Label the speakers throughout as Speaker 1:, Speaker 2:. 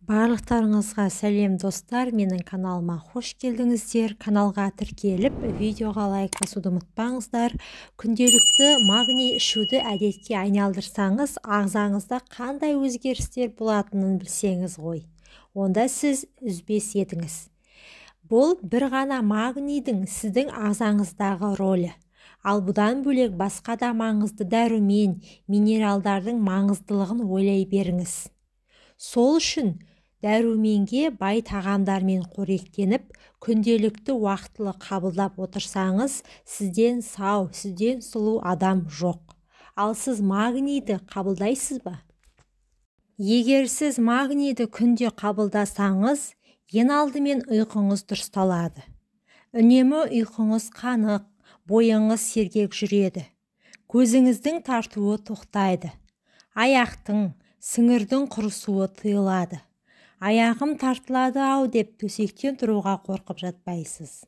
Speaker 1: Барлықтарыңызға сәлем достар, менің каналыма қош келдіңіздер. Каналға тіркеліп, видеоға лайк басуды ұмытпаңыздар. Күнделікті магний ішуді әдетке айналдырсаңыз, ағзаңызда қандай өзгерістер болатынын білсеңіз ғой. Онда сіз үзбес едіңіз. Бұл бір ғана магнийдің сіздің ағзаңыздағы рөлі. Ал бұдан бөлек басқа да маңызды дәрумен, минералдардың маңыздылығын ойлай беріңіз. Сол үшін дәруменге бай тағамдармен қоректеніп, күнделікті уақытылы қабылдап отырсаңыз, сізден сау, сізден сұлу адам жоқ. Ал сіз магнийді қабылдайсыз ба? Егер сіз магнийді күнде қабылдасаңыз, ең алдымен ұйқыңыз дұрысталады. Үнемі ұйқыңыз қанық, бойыңыз сергек жүреді. Көзіңіздің тартуы тоқтайды. Аяқтың, сіңірдің құрысуы тыйылады. Аяғым тартылады-ау деп төсектен тұруға қорқып жатпайсыз.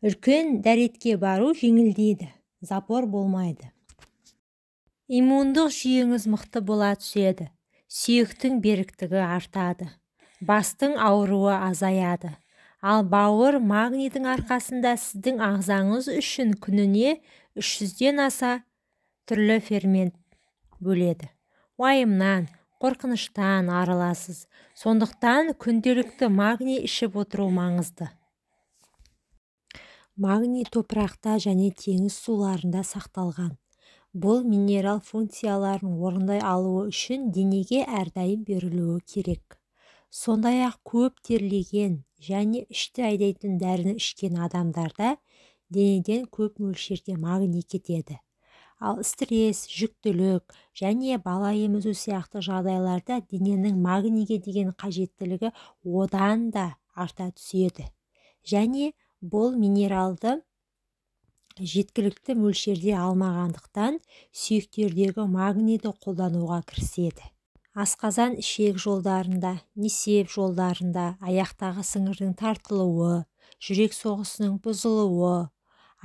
Speaker 1: Үлкен дәретке бару жеңілдейді, запор болмайды. Иммундық жүйеңіз мықты бола түседі. Сүйектің беріктігі артады. Бастың ауруы азаяды. Ал бауыр магнийдің арқасында сіздің ағзаңыз үшін күніне 300-ден аса түрлі фермент бөледі. Уайымнан, қорқыныштан арыласыз. Сондықтан күнделікті магний ішіп отыру маңызды. Магний топырақта және теңіз суларында сақталған. Бұл минерал функцияларын орындай алуы үшін денеге әрдайым берілуі керек. Сондай-ақ көп терлеген және ішті айдайтын дәріні ішкен адамдарда денеден көп мөлшерде магний кетеді. Ал стресс, жүктілік және бала емізу сияқты жағдайларда дененің магнийге деген қажеттілігі одан да арта түседі. Және бұл минералды жеткілікті мөлшерде алмағандықтан сүйектердегі магнийді қолдануға кіріседі. Асқазан ішек жолдарында, несеп жолдарында, аяқтағы сіңірдің тартылуы, жүрек соғысының бұзылуы,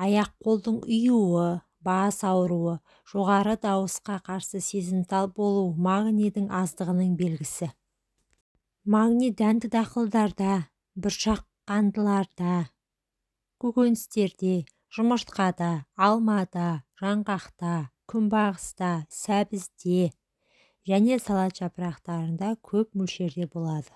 Speaker 1: аяқ-қолдың ұюы, бас ауруы, жоғары дауысқа қарсы сезімтал болу магнийдің аздығының белгісі. Магний дәнді дақылдарда, бұршақ қандыларда, көкөністерде, жұмыртқада, алмада, жаңғақта, күнбағыста, сәбізде және салат жапырақтарында көп мөлшерде болады.